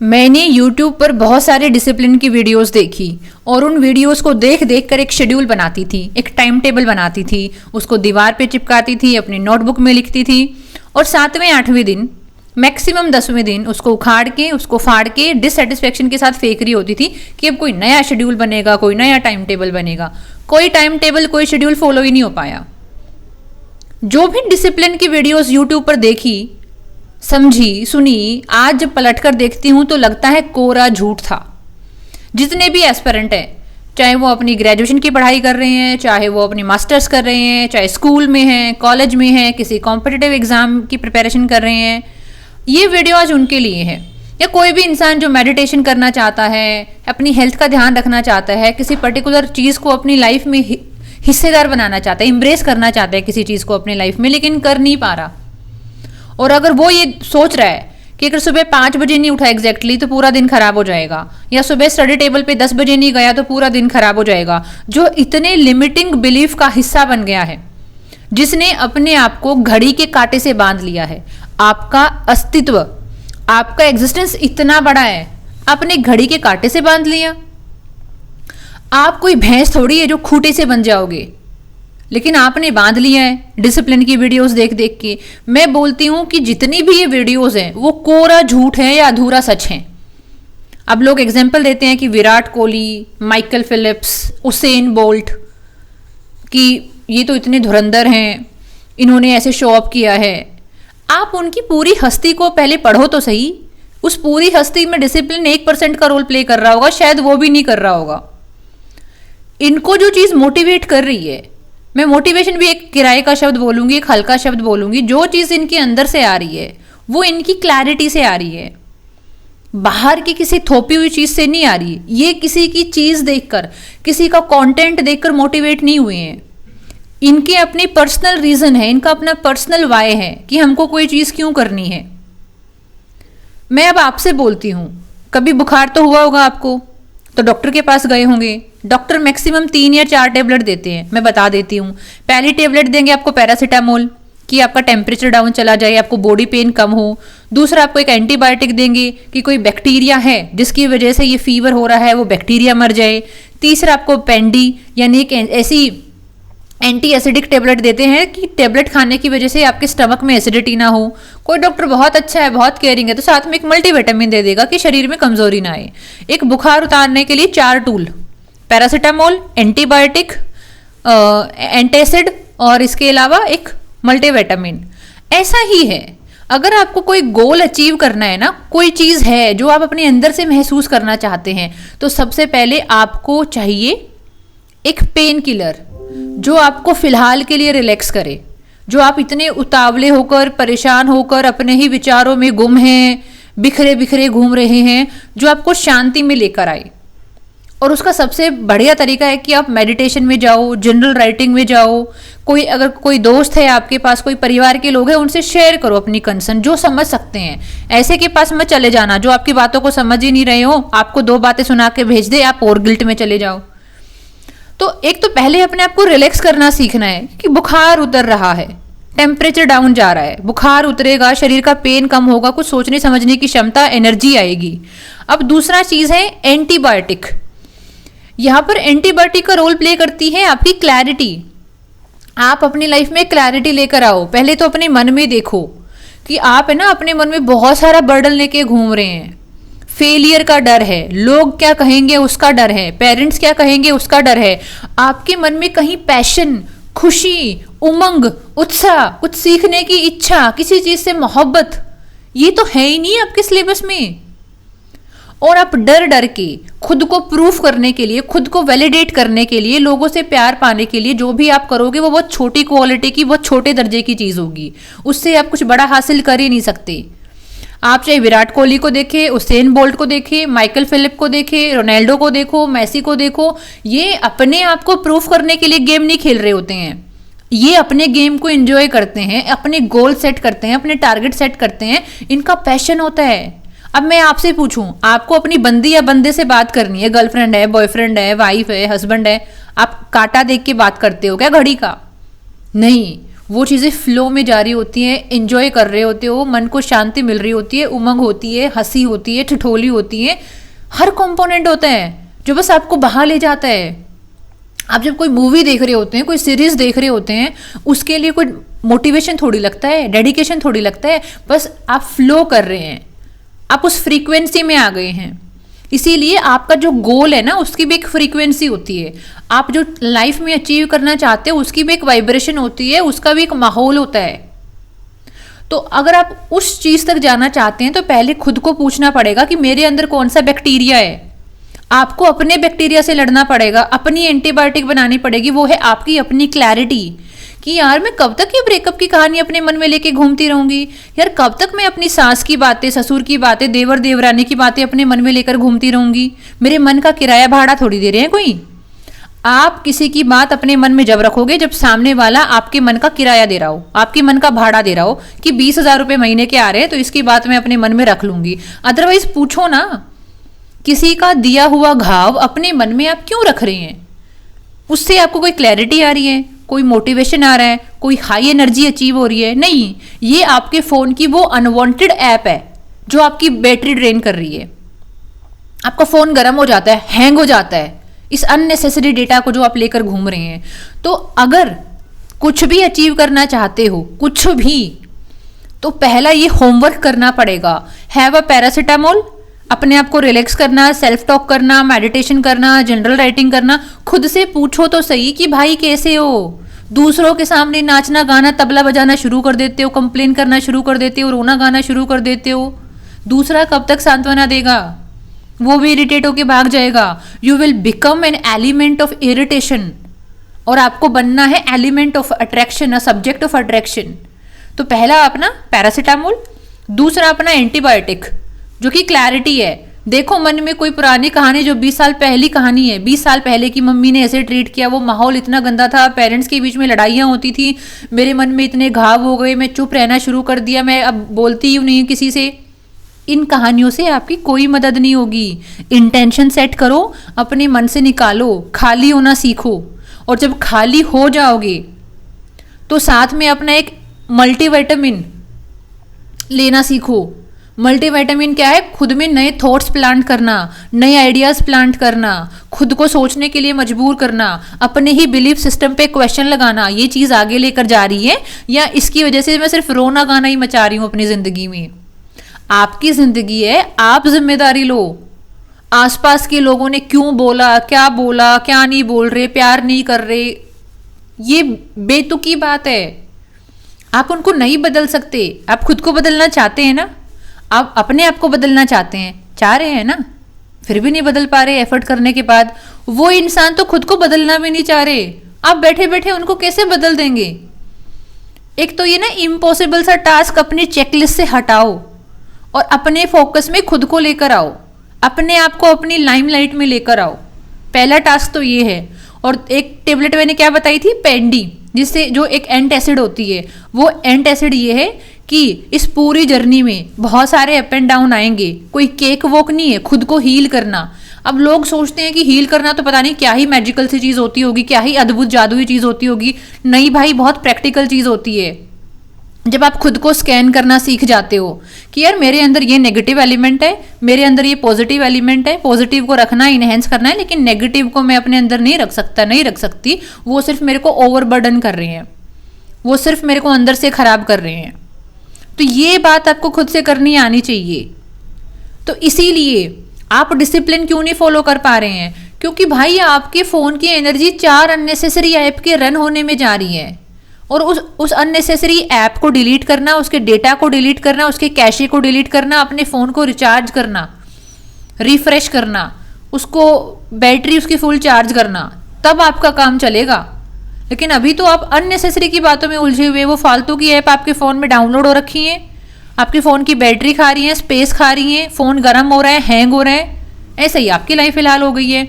मैंने YouTube पर बहुत सारे डिसिप्लिन की वीडियोस देखी और उन वीडियोस को देख देख कर एक शेड्यूल बनाती थी, एक टाइम टेबल बनाती थी, उसको दीवार पे चिपकाती थी, अपनी नोटबुक में लिखती थी और 7वें 8वें दिन मैक्सिमम 10वें दिन उसको उखाड़ के, उसको फाड़ के डिससेटिस्फेक्शन के साथ फेंक रही होती थी कि अब कोई नया शेड्यूल बनेगा, कोई नया टाइम टेबल बनेगा। कोई टाइम टेबल, कोई शेड्यूल फॉलो ही नहीं हो पाया। जो भी डिसिप्लिन की वीडियोस यूट्यूब पर देखी, समझी, सुनी, आज जब पलटकर देखती हूं तो लगता है कोरा झूठ था। जितने भी एस्पिरेंट हैं, चाहे वो अपनी ग्रेजुएशन की पढ़ाई कर रहे हैं, चाहे वो अपनी मास्टर्स कर रहे हैं, चाहे स्कूल में हैं, कॉलेज में हैं, किसी कॉम्पिटिटिव एग्जाम की प्रिपरेशन कर रहे हैं, ये वीडियो आज उनके लिए है। या कोई भी इंसान जो मेडिटेशन करना चाहता है, अपनी हेल्थ का ध्यान रखना चाहता है, किसी पर्टिकुलर चीज़ को अपनी लाइफ में हिस्सेदार बनाना चाहता है, इम्ब्रेस करना चाहता है किसी चीज़ को अपनी लाइफ में, लेकिन कर नहीं पा रहा। और अगर वो ये सोच रहा है कि अगर सुबह 5 बजे नहीं उठा एग्जैक्टली तो पूरा दिन खराब हो जाएगा, या सुबह स्टडी टेबल पे 10 बजे नहीं गया तो पूरा दिन खराब हो जाएगा, जो इतने लिमिटिंग बिलीफ का हिस्सा बन गया है, जिसने अपने आप को घड़ी के कांटे से बांध लिया है। आपका अस्तित्व, आपका एग्जिस्टेंस इतना बड़ा है, आपने घड़ी के कांटे से बांध लिया। आप कोई भैंस थोड़ी है जो खूंटे से बन जाओगे, लेकिन आपने बांध लिया है डिसिप्लिन की वीडियोस देख देख के। मैं बोलती हूं कि जितनी भी ये वीडियोस हैं वो कोरा झूठ है या अधूरा सच है। अब लोग एग्जांपल देते हैं कि Virat Kohli, Michael Phillips, Usain Bolt, कि ये तो इतने धुरंधर हैं, इन्होंने ऐसे शो ऑफ किया है। आप उनकी पूरी हस्ती को पहले पढ़ो तो सही। उस पूरी हस्ती में डिसिप्लिन 1% का रोल प्ले कर रहा होगा, शायद वो भी नहीं कर रहा होगा। इनको जो चीज़ मोटिवेट कर रही है, मैं मोटिवेशन भी एक किराए का शब्द बोलूंगी, एक हल्का शब्द बोलूंगी, जो चीज़ इनके अंदर से आ रही है वो इनकी क्लैरिटी से आ रही है, बाहर की किसी थोपी हुई चीज़ से नहीं आ रही। ये किसी की चीज़ देखकर, किसी का कंटेंट देखकर मोटिवेट नहीं हुए हैं। इनके अपने पर्सनल रीज़न है, इनका अपना पर्सनल वाय है कि हमको कोई चीज़ क्यों करनी है। मैं अब आपसे बोलती हूँ, कभी बुखार तो हुआ होगा आपको, तो डॉक्टर के पास गए होंगे। डॉक्टर मैक्सिमम 3 या 4 टेबलेट देते हैं। मैं बता देती हूँ, पहली टेबलेट देंगे आपको पैरासीटामोल कि आपका टेम्परेचर डाउन चला जाए, आपको बॉडी पेन कम हो। दूसरा आपको एक एंटीबायोटिक देंगे कि कोई बैक्टीरिया है जिसकी वजह से ये फीवर हो रहा है, वो बैक्टीरिया मर जाए। तीसरा आपको पेंडी यानी एक ऐसी एंटी एसिडिक टेबलेट देते हैं कि टेबलेट खाने की वजह से आपके स्टमक में एसिडिटी ना हो। कोई डॉक्टर बहुत अच्छा है, बहुत केयरिंग है, तो साथ में एक मल्टीविटामिन दे देगा कि शरीर में कमजोरी ना आए। एक बुखार उतारने के लिए 4 टूल, पैरासीटामोल, एंटीबायोटिक, एंटासिड और इसके अलावा एक मल्टीविटामिन। ऐसा ही है, अगर आपको कोई गोल अचीव करना है ना, कोई चीज़ है जो आप अपने अंदर से महसूस करना चाहते हैं, तो सबसे पहले आपको चाहिए एक पेन किलर जो आपको फिलहाल के लिए रिलैक्स करे। जो आप इतने उतावले होकर, परेशान होकर अपने ही विचारों में गुम हैं, बिखरे बिखरे घूम रहे हैं, जो आपको शांति में लेकर आए। और उसका सबसे बढ़िया तरीका है कि आप मेडिटेशन में जाओ, जनरल राइटिंग में जाओ। अगर कोई दोस्त है आपके पास, कोई परिवार के लोग हैं, उनसे शेयर करो अपनी कंसर्न, जो समझ सकते हैं। ऐसे के पास मत चले जाना जो आपकी बातों को समझ ही नहीं रहे हो, आपको 2 बातें सुना के भेज दे, आप और गिल्ट में चले जाओ। तो एक तो पहले अपने आप को रिलैक्स करना सीखना है कि बुखार उतर रहा है, टेम्परेचर डाउन जा रहा है, बुखार उतरेगा, शरीर का पेन कम होगा, कुछ सोचने समझने की क्षमता, एनर्जी आएगी। अब दूसरा चीज़ है एंटीबायोटिक। यहाँ पर एंटीबायोटिक का रोल प्ले करती है आपकी क्लैरिटी। आप अपनी लाइफ में क्लैरिटी लेकर आओ। पहले तो अपने मन में देखो कि आप है ना अपने मन में बहुत सारा बर्डन लेके घूम रहे हैं। फेलियर का डर है, लोग क्या कहेंगे उसका डर है, पेरेंट्स क्या कहेंगे उसका डर है। आपके मन में कहीं पैशन, खुशी, उमंग, उत्साह, कुछ सीखने की इच्छा, किसी चीज़ से मोहब्बत, ये तो है ही नहीं आपके सिलेबस में। और आप डर डर के खुद को प्रूफ करने के लिए, खुद को वैलिडेट करने के लिए, लोगों से प्यार पाने के लिए जो भी आप करोगे वो बहुत छोटी क्वालिटी की, बहुत छोटे दर्जे की चीज़ होगी। उससे आप कुछ बड़ा हासिल कर ही नहीं सकते। आप चाहे विराट कोहली को देखें, उसेन बोल्ट को देखें, माइकल फिलिप को देखें, रोनाल्डो को देखो, मेसी को देखो, ये अपने आप को प्रूफ करने के लिए गेम नहीं खेल रहे होते हैं। ये अपने गेम को एंजॉय करते हैं, अपने गोल सेट करते हैं, अपने टारगेट सेट करते हैं, इनका पैशन होता है। अब मैं आपसे पूछूं, आपको अपनी बंदी या बंदे से बात करनी है, गर्लफ्रेंड है, बॉयफ्रेंड है, वाइफ है, हस्बैंड है, आप कांटा देख के बात करते हो क्या घड़ी का? नहीं, वो चीज़ें फ्लो में जा रही होती हैं, एंजॉय कर रहे होते हो, मन को शांति मिल रही होती है, उमंग होती है, हंसी होती है, ठिठोली होती है, हर कंपोनेंट होता है जो बस आपको बहा ले जाता है। आप जब कोई मूवी देख रहे होते हैं, कोई सीरीज देख रहे होते हैं, उसके लिए कोई मोटिवेशन थोड़ी लगता है, डेडिकेशन थोड़ी लगता है, बस आप फ्लो कर रहे हैं, आप उस फ्रीक्वेंसी में आ गए हैं। इसीलिए आपका जो गोल है ना, उसकी भी एक फ्रीक्वेंसी होती है। आप जो लाइफ में अचीव करना चाहते हो उसकी भी एक वाइब्रेशन होती है, उसका भी एक माहौल होता है। तो अगर आप उस चीज तक जाना चाहते हैं तो पहले खुद को पूछना पड़ेगा कि मेरे अंदर कौन सा बैक्टीरिया है। आपको अपने बैक्टीरिया से लड़ना पड़ेगा, अपनी एंटीबायोटिक बनानी पड़ेगी। वो है आपकी अपनी क्लैरिटी कि यार मैं कब तक ये ब्रेकअप की कहानी अपने मन में लेके घूमती रहूंगी, यार कब तक मैं अपनी सास की बातें, ससुर की बातें, देवर देवरानी की बातें अपने मन में लेकर घूमती रहूंगी। मेरे मन का किराया भाड़ा थोड़ी दे रहे हैं कोई। आप किसी की बात अपने मन में जब रखोगे जब सामने वाला आपके मन का किराया दे रहा हो, आपके मन का भाड़ा दे रहा हो कि 20,000 रुपये महीने के आ रहे हैं तो इसकी बात मैं अपने मन में रख लूंगी। अदरवाइज पूछो ना, किसी का दिया हुआ घाव अपने मन में आप क्यों रख रहे हैं? उससे आपको कोई क्लैरिटी आ रही है, कोई मोटिवेशन आ रहा है, कोई हाई एनर्जी अचीव हो रही है? नहीं, ये आपके फोन की वो अनवांटेड ऐप है जो आपकी बैटरी ड्रेन कर रही है। आपका फोन गर्म हो जाता है, हैंग हो जाता है इस अननेसेसरी डेटा को जो आप लेकर घूम रहे हैं। तो अगर कुछ भी अचीव करना चाहते हो, कुछ भी, तो पहला ये होमवर्क करना पड़ेगा। हैव अ पैरासिटामोल, अपने आप को रिलैक्स करना, सेल्फ टॉक करना, मेडिटेशन करना, जनरल राइटिंग करना। खुद से पूछो तो सही कि भाई कैसे हो। दूसरों के सामने नाचना गाना तबला बजाना शुरू कर देते हो, कंप्लेन करना शुरू कर देते हो, रोना गाना शुरू कर देते हो। दूसरा कब तक सांत्वना देगा? वो भी इरिटेट होके भाग जाएगा। You will become an element of irritation और आपको बनना है element of attraction, a subject of attraction. तो पहला अपना पैरासिटामोल, दूसरा अपना एंटीबायोटिक जो कि क्लैरिटी है। देखो मन में कोई पुरानी कहानी जो 20 साल पहली कहानी है, 20 साल पहले की मम्मी ने ऐसे ट्रीट किया, वो माहौल इतना गंदा था, पेरेंट्स के बीच में लड़ाइयाँ होती थी, मेरे मन में इतने घाव हो गए, मैं चुप रहना शुरू कर दिया, मैं अब बोलती ही नहीं किसी से। इन कहानियों से आपकी कोई मदद नहीं होगी। इंटेंशन सेट करो, अपने मन से निकालो, खाली होना सीखो। और जब खाली हो जाओगे तो साथ में अपना एक मल्टीविटामिन लेना सीखो। मल्टीविटामिन क्या है? खुद में नए थॉट्स प्लांट करना, नए आइडियाज प्लांट करना, खुद को सोचने के लिए मजबूर करना, अपने ही बिलीफ सिस्टम पे क्वेश्चन लगाना, ये चीज आगे लेकर जा रही है या इसकी वजह से मैं सिर्फ रोना गाना ही मचा रही हूं अपनी जिंदगी में। आपकी जिंदगी है, आप जिम्मेदारी लो। आसपास के लोगों ने क्यों बोला, क्या नहीं बोल रहे, प्यार नहीं कर रहे, ये बेतुकी बात है। आप उनको नहीं बदल सकते। आप खुद को बदलना चाहते हैं ना, आप अपने आप को बदलना चाहते हैं, चाह रहे हैं ना, फिर भी नहीं बदल पा रहे एफर्ट करने के बाद। वो इंसान तो खुद को बदलना भी नहीं चाह रहे, आप बैठे बैठे उनको कैसे बदल देंगे? एक तो ये ना इम्पॉसिबल सा टास्क अपनी चेकलिस्ट से हटाओ और अपने फोकस में खुद को लेकर आओ, अपने आप को अपनी लाइमलाइट में लेकर आओ। पहला टास्क तो ये है। और एक टेबलेट मैंने क्या बताई थी, पेंडी, जिससे जो एक एंटासिड होती है, वो एंटासिड ये है कि इस पूरी जर्नी में बहुत सारे अप एंड डाउन आएंगे, कोई केक वॉक नहीं है, खुद को हील करना। अब लोग सोचते हैं कि हील करना तो पता नहीं क्या ही मैजिकल सी चीज होती होगी, क्या ही अद्भुत जादुई चीज होती होगी। नहीं भाई, बहुत प्रैक्टिकल चीज होती है। जब आप खुद को स्कैन करना सीख जाते हो कि यार मेरे अंदर ये नेगेटिव एलिमेंट है, मेरे अंदर ये पॉजिटिव एलिमेंट है, पॉजिटिव को रखना, इनहेंस करना है, लेकिन नेगेटिव को मैं अपने अंदर नहीं रख सकता, नहीं रख सकती, वो सिर्फ मेरे को ओवरबर्डन कर रहे हैं, वो सिर्फ मेरे को अंदर से खराब कर रहे हैं। तो ये बात आपको खुद से करनी आनी चाहिए। तो इसीलिए आप डिसिप्लिन क्यों नहीं फॉलो कर पा रहे हैं? क्योंकि भाई आपके फोन की एनर्जी 4 अननेसेसरी ऐप के रन होने में जा रही है। और उस अननेसेसरी ऐप को डिलीट करना, उसके डेटा को डिलीट करना, उसके कैशे को डिलीट करना, अपने फ़ोन को रिचार्ज करना, रिफ्रेश करना, उसको बैटरी उसकी फुल चार्ज करना, तब आपका काम चलेगा। लेकिन अभी तो आप अननेसेसरी की बातों में उलझे हुए, वो फालतू की ऐप आपके फ़ोन में डाउनलोड हो रखी हैं, आपके फ़ोन की बैटरी खा रही है, स्पेस खा रही है, फ़ोन गर्म हो रहा है, हैंग हो रहा है, ऐसे ही आपकी लाइफ फिलहाल हो गई है।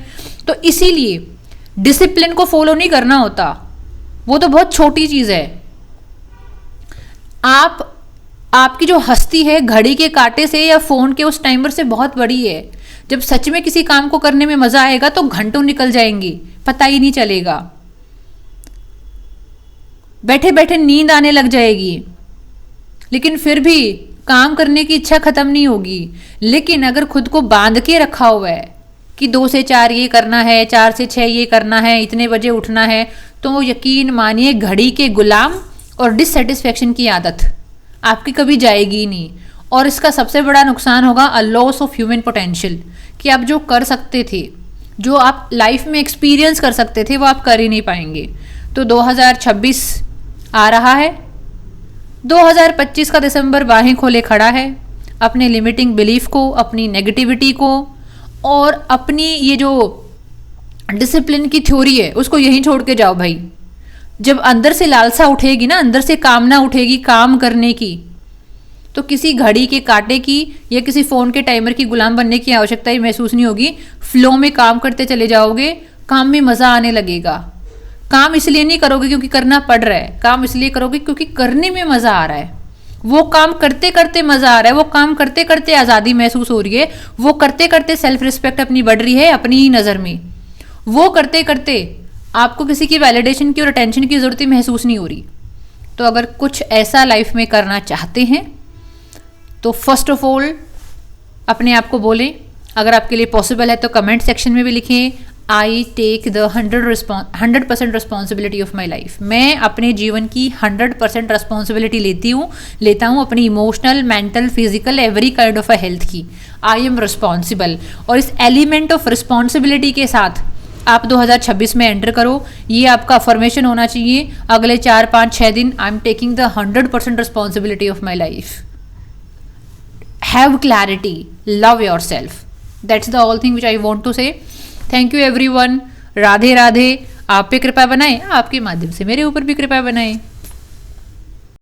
तो इसीलिए डिसिप्लिन को फॉलो नहीं करना होता, वो तो बहुत छोटी चीज़ है। आपकी जो हस्ती है घड़ी के कांटे से या फ़ोन के उस टाइमर से बहुत बड़ी है। जब सच में किसी काम को करने में मज़ा आएगा तो घंटों निकल जाएंगी, पता ही नहीं चलेगा। बैठे बैठे नींद आने लग जाएगी, लेकिन फिर भी काम करने की इच्छा खत्म नहीं होगी। लेकिन अगर खुद को बांध के रखा हुआ है कि 2 से 4 ये करना है, 4 से 6 ये करना है, इतने बजे उठना है, तो यकीन मानिए घड़ी के गुलाम और डिससेटिस्फेक्शन की आदत आपकी कभी जाएगी ही नहीं। और इसका सबसे बड़ा नुकसान होगा a loss of human potential, कि आप जो कर सकते थे, जो आप लाइफ में एक्सपीरियंस कर सकते थे, वो आप कर ही नहीं पाएंगे। तो 2026 आ रहा है, 2025 का दिसंबर बाहें खोले खड़ा है। अपने लिमिटिंग बिलीफ को, अपनी नेगेटिविटी को और अपनी ये जो डिसिप्लिन की थ्योरी है उसको यहीं छोड़ के जाओ भाई। जब अंदर से लालसा उठेगी ना, अंदर से कामना उठेगी काम करने की, तो किसी घड़ी के कांटे की या किसी फ़ोन के टाइमर की गुलाम बनने की आवश्यकता ही महसूस नहीं होगी। फ्लो में काम करते चले जाओगे, काम में मज़ा आने लगेगा। काम इसलिए नहीं करोगे क्योंकि करना पड़ रहा है, काम इसलिए करोगे क्योंकि करने में मज़ा आ रहा है। वो काम करते करते मज़ा आ रहा है, वो काम करते करते आज़ादी महसूस हो रही है, वो करते करते सेल्फ रिस्पेक्ट अपनी बढ़ रही है अपनी ही नज़र में, वो करते करते आपको किसी की वैलिडेशन की और अटेंशन की ज़रूरत ही महसूस नहीं हो रही। तो अगर कुछ ऐसा लाइफ में करना चाहते हैं तो फर्स्ट ऑफ ऑल अपने आप को बोलें, अगर आपके लिए पॉसिबल है तो कमेंट सेक्शन में भी लिखें, I take the 100% responsibility of my life. मैं अपने जीवन की 100% रिस्पॉन्सिबिलिटी लेता हूँ अपनी emotional, mental, physical, every kind of a health की। I am responsible. और इस एलिमेंट ऑफ रिस्पॉन्सिबिलिटी के साथ आप 2026 में एंटर करो। ये आपका अफर्मेशन होना चाहिए अगले 4, 5, 6 दिन। I am taking the 100% responsibility of my life. Have clarity, love yourself, that's the all thing which I want to say. Thank you everyone. Radhe Radhe. आप पे कृपा बनाए, आपके माध्यम से मेरे ऊपर भी कृपा बनाए।